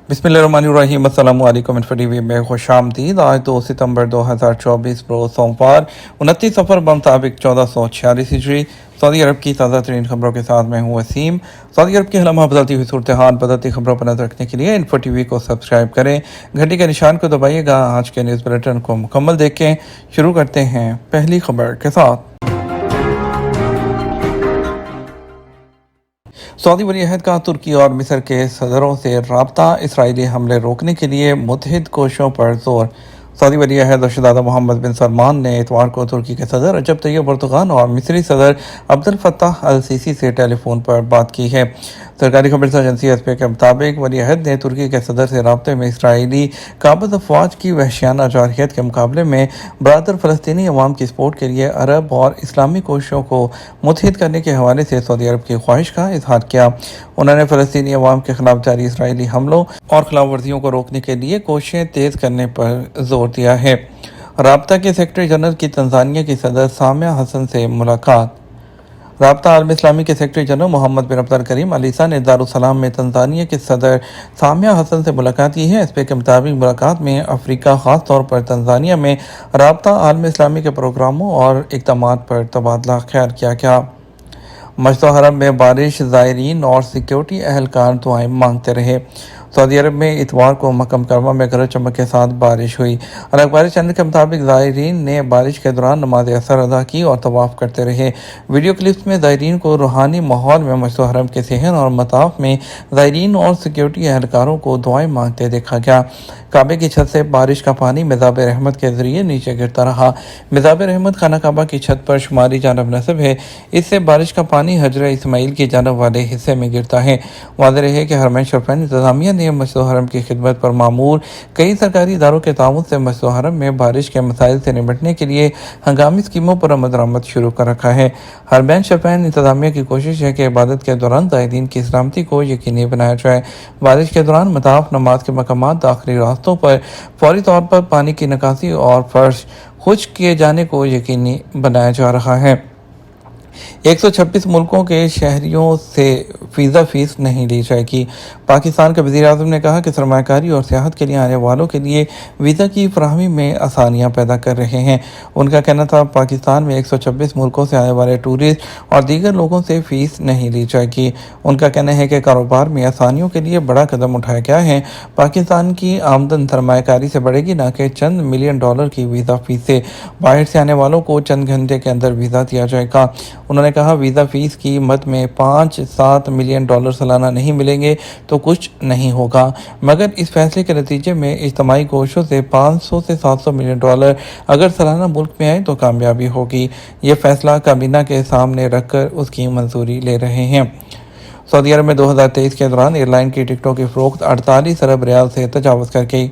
बिस्मिल्लाहिर्रहमानिर्रहीम। अस्सलामु अलैकुम। इन्फो टीवी में खुश आमदीद। आज 2 सितंबर 2024 रोज़ सोमवार 29 सफ़र बमुताबिक 1446 हिजरी। सऊदी अरब की ताज़ा तरीन खबरों के साथ मैं हूँ वसीम। सऊदी अरब की हलमा बदलती हुई सूरत हाल, बदलती खबरों पर नजर रखने के लिए इन्फो टीवी को सब्सक्राइब करें, घंटी के निशान को दबाइएगा। आज के न्यूज़ बुलेटिन को मुकम्मल देखें। शुरू करते हैं पहली खबर के साथ। सऊदी वली-अहद का तुर्की और मिस्र के सदरों से राब्ता, इसराइली हमले रोकने के लिए मुत्तहिद कोशिशों पर जोर। सऊदी वली-अहद और शहज़ादा मोहम्मद बिन सलमान ने इतवार को तुर्की के सदर रजब तैयब एर्दोगान और मिस्री सदर अब्दुल फत्ताह अल सीसी से टेलीफोन पर बात की है। सरकारी खबर एजेंसी एसपी के मुताबिक वली-अहद ने तुर्की के सदर से राब्ते में इसराइली काबिज़ अफवाज की वहशियाना जारहियत के मुकाबले में बरादर फ़लस्तीनी अवाम की सपोर्ट के लिए अरब और इस्लामी कोशिशों को मुत्तहिद करने के हवाले से सऊदी अरब की ख्वाहिश का इजहार किया। उन्होंने फ़लस्तीनी अवाम के खिलाफ जारी इसराइली हमलों और खिलाफ वर्जियों को रोकने के लिए कोशिशें तेज़ करने पर जोर दिया है। राब्ता के सेक्रेटरी जनरल की तंजानिया की सदर सामिया हसन से मुलाकात। राब्ता आलम इस्लामी के सेक्रेटरी जनरल मोहम्मद बिन अब्दुल करीम अलीसा ने दारुसलाम में तंजानिया के सदर सामिया हसन से मुलाकात की है। एसपी के मुताबिक मुलाकात में अफ्रीका, खास तौर पर तंजानिया में राब्ता आलम इस्लामी के प्रोग्रामों और इक़दामात पर तबादला ख्याल किया गया। मस्जिद हरम में बारिश, ज़ायरीन और सिक्योरिटी अहलकार दुआएं मांगते रहे। सऊदी अरब में इतवार को मक्का मुकर्रमा में गरज चमक के साथ बारिश हुई। अल अखबार चैनल के मुताबिक ज़ायरीन ने बारिश के दौरान नमाज असर अदा की और तवाफ़ करते रहे। वीडियो क्लिप्स में ज़ायरीन को रूहानी माहौल में मस्जिद हरम के सहन और मताफ में ज़ायरीन और सिक्योरिटी अहलकारों को दुआएं मांगते देखा गया। काबे की छत से बारिश का पानी मिज़ाब रहमत के जरिए नीचे गिरता रहा। मिज़ाब रहमत खाना काबा की छत पर शुमारी जानब नस्ब है। इससे बारिश का पानी हजरा इस्माइल की जानब वाले हिस्से में गिरता है। वाज़ेह रहे कि हरमैन शरीफैन इंतज़ामिया ने मस्जिद हरम की खिदमत पर मामूर कई सरकारी इदारों के ताउन से मस्जिद हरम में बारिश के मसाइल से निपटने के लिए हंगामी स्कीमों पर अमल दरामद शुरू कर रखा है। हरमैन शरीफैन इंतज़ामिया की कोशिश है कि इबादत के दौरान ज़ायरीन की सलामती को यकीनी बनाया जाए। बारिश के दौरान मताफ, नमाज के मकामात, दाखिली रास्तों पर फौरी तौर पर पानी की निकासी और फर्श खुश्क किए जाने को यकीनी बनाया जा रहा है। 126 मुल्कों के शहरियों से वीज़ा फीस नहीं ली जाएगी। पाकिस्तान के वज़ीर-ए-आज़म ने कहा कि सरमायाकारी और सियाहत के लिए आने वालों के लिए वीज़ा की फराहमी में आसानियाँ पैदा कर रहे हैं। उनका कहना था पाकिस्तान में 126 मुल्कों से आने वाले टूरिस्ट और दीगर लोगों से फ़ीस नहीं ली जाएगी। उनका कहना है कि कारोबार में आसानियों के लिए बड़ा कदम उठाया गया है। पाकिस्तान की आमदन सरमायाकारी से बढ़ेगी, न कि चंद मिलियन डॉलर की वीज़ा फीस से। बाहर से आने वालों को चंद घंटे के अंदर वीज़ा दिया जाएगा। उन्होंने कहा वीज़ा फीस की कीमत में 5-7 मिलियन डॉलर सालाना नहीं मिलेंगे तो कुछ नहीं होगा, मगर इस फैसले के नतीजे में इज्तिमाई कोशिशों से 500 से 700 मिलियन डॉलर अगर सालाना मुल्क में आए तो कामयाबी होगी। ये फैसला काबीना के सामने रखकर उसकी मंजूरी ले रहे हैं। सऊदी अरब में 2023 के दौरान एयरलाइन की टिकटों की फ़रोख्त 48 अरब रियाल से तजावज़ कर गई।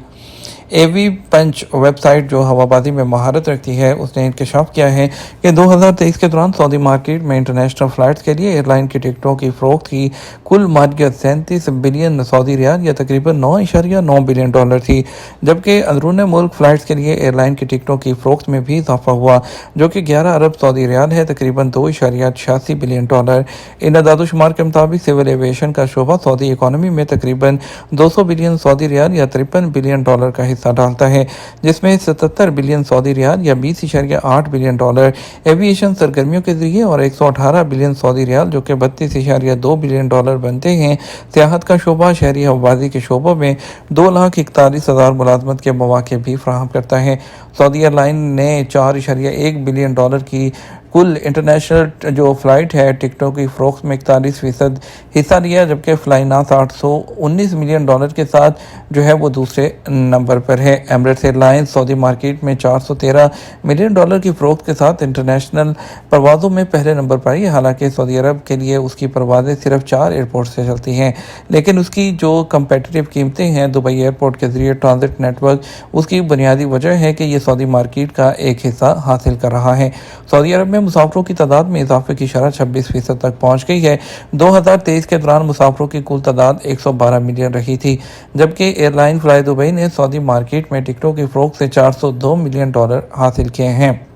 एवी पंच वेबसाइट जो हवाबाजी में महारत रखती है, उसने इंकशाफ किया है कि 2023 के दौरान सऊदी मार्केट में इंटरनेशनल फ़्लाइट्स के लिए एयरलाइन की टिकटों की फ़रोख्त की कुल मालियत 37 बिलियन सऊदी रियाल या तकरीबन 9.9 बिलियन डॉलर थी, जबकि अंदरून मुल्क फ़्लाइट्स के लिए एयरलाइन की टिकटों की फ़रोख्त में भी इजाफा हुआ, जो कि 11 अरब सऊदी रियाल है, तकरीबन 2.86 बिलियन डॉलर। इन अदाद-ओ-शुमार के मुताबिक सिविल एविएशन का शोबा सऊदी इकॉनमी में तकरीबन 200 बिलियन सऊदी रियाल या 53 बिलियन डॉलर का हिस्सा डालता है, जिसमें 77 बिलियन सऊदी रियाल या 20.8 बिलियन डॉलर एविएशन सरगर्मियों के जरिए और 118 बिलियन सऊदी रियाल जो कि 32.2 बिलियन डॉलर बनते हैं सियाहत का शोबा शहरी हवाबाजी के शोबों में 2,41,000 मुलाजमत के मौके भी फराहम करता है। सऊदी एयरलाइन ने 4.1 बिलियन डॉलर की कुल इंटरनेशनल जो फ़्लाइट है टिकटों की फ़रोख्त में 41% हिस्सा लिया, जबकि फ्लाइनास 819 मिलियन डॉलर के साथ जो है वो दूसरे नंबर पर है। एमिरेट्स एयरलाइंस सऊदी मार्केट में 413 मिलियन डॉलर की फ़रोख्त के साथ इंटरनेशनल परवाज़ों में पहले नंबर पर है। हालांकि सऊदी अरब के लिए उसकी परवाज़ें सिर्फ 4 एयरपोर्ट से चलती हैं, लेकिन उसकी जो कंपेटिटिव कीमतें हैं दुबई एयरपोर्ट के जरिए ट्रांजिट नेटवर्क, उसकी बुनियादी वजह है कि ये सऊदी मार्केट का एक हिस्सा हासिल कर रहा है। सऊदी अरब में मुसाफिरों की तादाद में इजाफे की शरह 26% तक पहुंच गई है। 2023 के दौरान मुसाफिरों की कुल तादाद 112 मिलियन रही थी, जबकि एयरलाइन फ्लाई दुबई ने सऊदी मार्केट में टिकटों की फ़रोख्त से 402 मिलियन डॉलर हासिल किए हैं।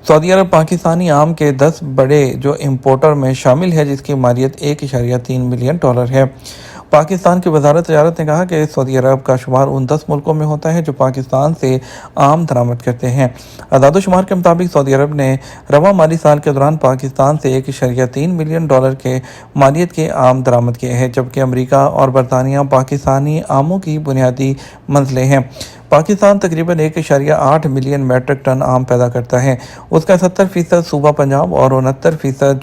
सऊदी अरब पाकिस्तानी आम के 10 बड़े जो इम्पोर्टर में शामिल है, जिसकी मालियत 1.3 मिलियन डॉलर है। पाकिस्तान की वजारत तजारत ने कहा कि सऊदी अरब का शुमार उन 10 मुल्कों में होता है जो पाकिस्तान से आम दरामद करते हैं। आदादोशुमार के मुताबिक सऊदी अरब ने रवा माली साल के दौरान पाकिस्तान से $1.3 मिलियन के मालियत के आम दरामद किए हैं, जबकि अमरीका और बरतानिया पाकिस्तानी आमों की बुनियादी मंजिलें हैं। पाकिस्तान तकरीबन 1.8 मिलियन मैट्रिक टन आम पैदा करता है। उसका 70% सूबा पंजाब और 29%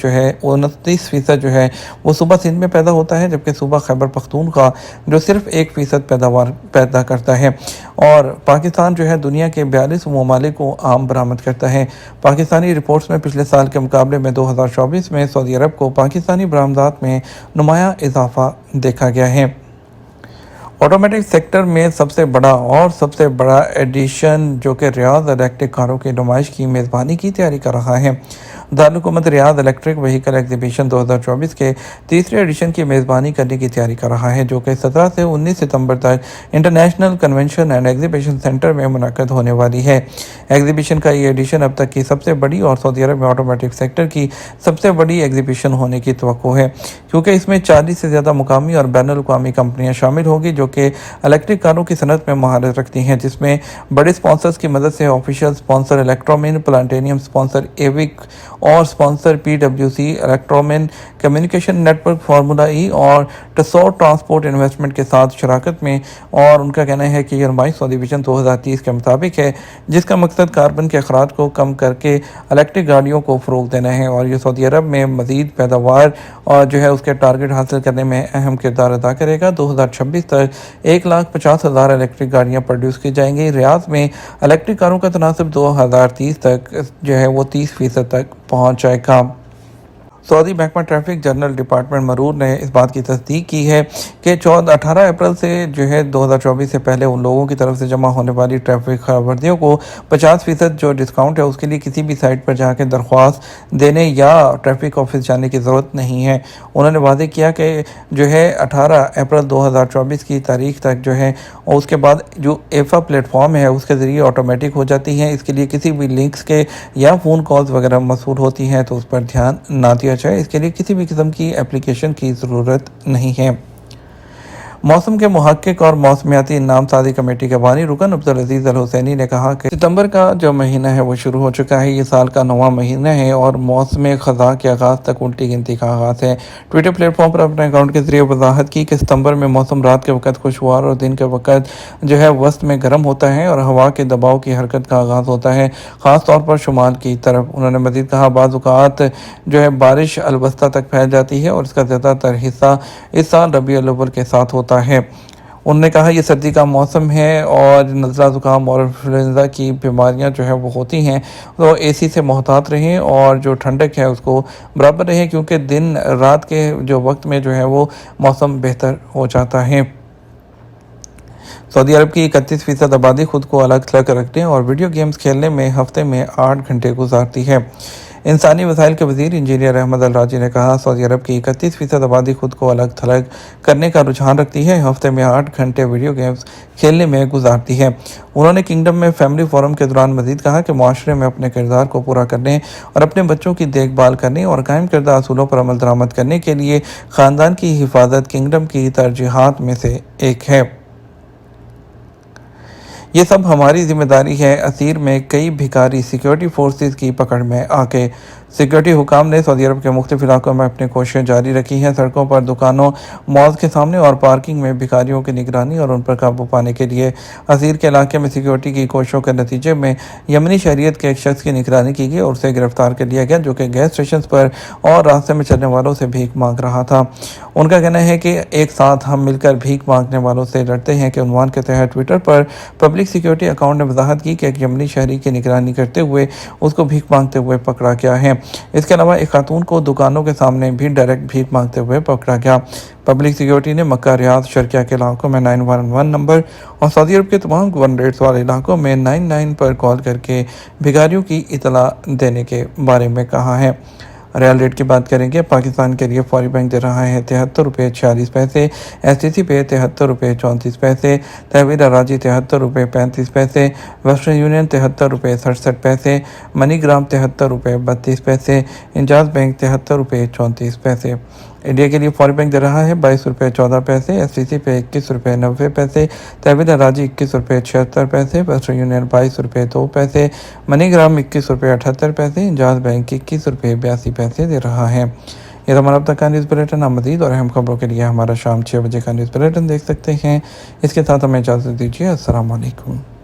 जो है वो सूबा सिंध में पैदा होता है, जबकि सूबा खैबर पख्तूनख्वा जो सिर्फ 1% पैदावार पैदा करता है। और पाकिस्तान जो है दुनिया के 42 ममालिक को आम बरामद करता है। पाकिस्तानी रिपोर्ट्स में पिछले साल के मुकाबले में 2024 में सऊदी अरब को पाकिस्तानी बरामदात में नुमाया इजाफा देखा गया है। ऑटोमेटिक सेक्टर में सबसे बड़ा एडिशन जो कि रियाद इलेक्ट्रिक कारों की नुमाइश की मेज़बानी की तैयारी कर रहा है। दारुल-हुकूमत रियाद इलेक्ट्रिक व्हीकल एग्जीबिशन 2024 के तीसरे एडिशन की मेज़बानी करने की तैयारी कर रहा है, जो कि 17 से 19 सितंबर तक international convention and exhibition centre में मुनक्कद होने वाली है। एग्जीबिशन का ये एडिशन अब तक की सबसे बड़ी और सऊदी अरब में ऑटोमेटिक सेक्टर की सबसे बड़ी एग्जीबिशन होने की तवक्को है, क्योंकि इसमें 40 से ज़्यादा मुकामी और बैनुल-अक़वामी कंपनियाँ शामिल होंगी जो कि इलेक्ट्रिक कारों की सनत में महारत रखती हैं, जिसमें बड़े स्पॉन्सर्स की मदद से official sponsor Electromin, platinum sponsor एविक और sponsor PwC, Electromin communication network, Formula E और टसोर ट्रांसपोर्ट इन्वेस्टमेंट के साथ शराकत में। और उनका कहना है कि यह नुमाइश सऊदी विजन 2030 के मुताबिक है, जिसका मकसद कार्बन के अखराज को कम करके इलेक्ट्रिक गाड़ियों को फ़रोग़ देना है और ये सऊदी अरब में मज़ीद पैदावार और जो है उसके टारगेट हासिल करने में अहम किरदार अदा करेगा। 2026 तक 1,50,000 इलेक्ट्रिक गाड़ियाँ प्रोड्यूस की जाएंगी। रियाद में इलेक्ट्रिक कारों का तनासब 2030 तक जो है वो 30% तक पहुँच जाएगा। सऊदी महकमा ट्रैफिक जनरल डिपार्टमेंट मरूर ने इस बात की तस्दीक की है कि 18 अप्रैल से जो है 2024 से पहले उन लोगों की तरफ से जमा होने वाली ट्रैफिक खबरदारियों को 50% जो डिस्काउंट है उसके लिए किसी भी साइट पर जाकर दरख्वास्त देने या ट्रैफिक ऑफिस जाने की ज़रूरत नहीं है। उन्होंने वादे किया कि जो है 18 अप्रैल 2024 की तारीख तक जो है और उसके बाद जो एफा प्लेटफॉर्म है उसके ज़रिए ऑटोमेटिक हो जाती हैं। इसके लिए किसी भी लिंक्स के या फ़ोन कॉल्स वगैरह मसूल होती हैं तो उस पर ध्यान ना दिया जाए। इसके लिए किसी भी किस्म की एप्लीकेशन की ज़रूरत नहीं है। मौसम के मुहक्किक और मौसमियाती नामसादी कमेटी के बानी रुकन अब्दुल अजीज़ अल हुसैनी ने कहा कि सितंबर का जो महीना है वो शुरू हो चुका है। ये साल का 9वां महीना है और मौसम ख़ज़ा के आगाज़ तक उल्टी गिनती का आगाज़ है। ट्विटर प्लेटफॉर्म पर अपने अकाउंट के ज़रिए वजाहत की कि सितंबर में मौसम रात के वक्त खुशगवार और दिन के वक्त जो है वस्त में गर्म होता है और हवा के दबाव की हरकत का आगाज़ होता है, ख़ास तौर पर शुमाल की तरफ। उन्होंने मज़ीद कहा बाज़ औक़ात जो है बारिश अलवस्ता तक फैल जाती है और इसका ज़्यादातर हिस्सा इस साल रबीउल अव्वल के साथ होता है। उन्होंने कहा यह सर्दी का मौसम है और नज़ला ज़ुकाम और इन्फ्लुएंज़ा की बीमारियां जो है वो होती हैं, तो एसी से मोहतात रहें और जो ठंडक है उसको बराबर रहें, क्योंकि दिन रात के जो वक्त में जो है वो मौसम बेहतर हो जाता है। सऊदी अरब की 31% आबादी खुद को अलग थलग रखने और वीडियो गेम्स खेलने में हफ्ते में 8 घंटे गुजारती है। इंसानी वसाइल के वज़ीर इंजीनियर अहमद अल राजी ने कहा सऊदी अरब की 31% आबादी खुद को अलग थलग करने का रुझान रखती है, हफ्ते में 8 घंटे वीडियो गेम्स खेलने में गुजारती है। उन्होंने किंगडम में फैमिली फोरम के दौरान मजीद कहा कि माशरे में अपने किरदार को पूरा करने और अपने बच्चों की देखभाल करने और कायम करदा असूलों पर अमल दरामद करने के लिए ख़ानदान की हिफाजत किंगडम की तरजीहात में से एक है। ये सब हमारी जिम्मेदारी है। असीर में कई भिखारी सिक्योरिटी फोर्सेस की पकड़ में आके सिक्योरिटी हुकाम ने सऊदी अरब के मुख्तलिफ इलाकों में अपनी कोशिशें जारी रखी हैं। सड़कों पर, दुकानों, मॉल्स के सामने और पार्किंग में भिखारियों की निगरानी और उन पर काबू पाने के लिए असीर के इलाके में सिक्योरिटी की कोशिशों के नतीजे में यमनी शहरियत के एक शख्स की निगरानी की गई और उसे गिरफ्तार कर लिया गया, जो कि गैस स्टेशन पर और रास्ते में चलने वालों से भीख मांग रहा था। उनका कहना है कि एक साथ हम मिलकर भीख मांगने वालों से लड़ते हैं के उन्वान के तहत ट्विटर पर पब्लिक सिक्योरिटी अकाउंट ने वजाहत की कि एक यमनी शहरी की निगरानी करते हुए उसको भीख मांगते हुए पकड़ा गया है। इसके अलावा एक खातून को दुकानों के सामने भी डायरेक्ट भीख मांगते हुए पकड़ा गया। पब्लिक सिक्योरिटी ने मक्का, रियाद, शर्किया के इलाकों में 911 नंबर और सऊदी अरब के तमाम गवर्नरेट्स वाले इलाकों में 99 पर कॉल करके भिखारियों की इतला देने के बारे में कहा है। रियल रेट की बात करेंगे, पाकिस्तान के लिए फौरी बैंक दे रहा है 73 रुपये 46 पैसे, STC पे 73 रुपये 34 पैसे, तहवील अराजी 73 रुपये 35 पैसे, वेस्टर्न यूनियन 73 रुपये 67 पैसे, मनीग्राम 73 रुपये 32 पैसे, इंजाज बैंक 73 रुपये 34 पैसे। انڈیا کے لیے فوری بینک دے رہا ہے 22 روپے 14 پیسے، ایس ٹی سی پہ 21 روپے 90 پیسے، تحویل اراضی 21 روپے 76 پیسے، ویسٹرن یونین 22 روپے 2 پیسے، منی گرام 21 روپے 78 پیسے، انجاز بینک 21 روپے 82 پیسے دے رہا ہے۔ یہ ہمارا اب تک کا نیوز بلیٹن۔ آپ مزید اور اہم خبروں کے لیے ہمارا شام 6 بجے کا نیوز بلیٹن دیکھ سکتے ہیں۔ اس کے ساتھ ہمیں اجازت دیجیے۔ السلام علیکم۔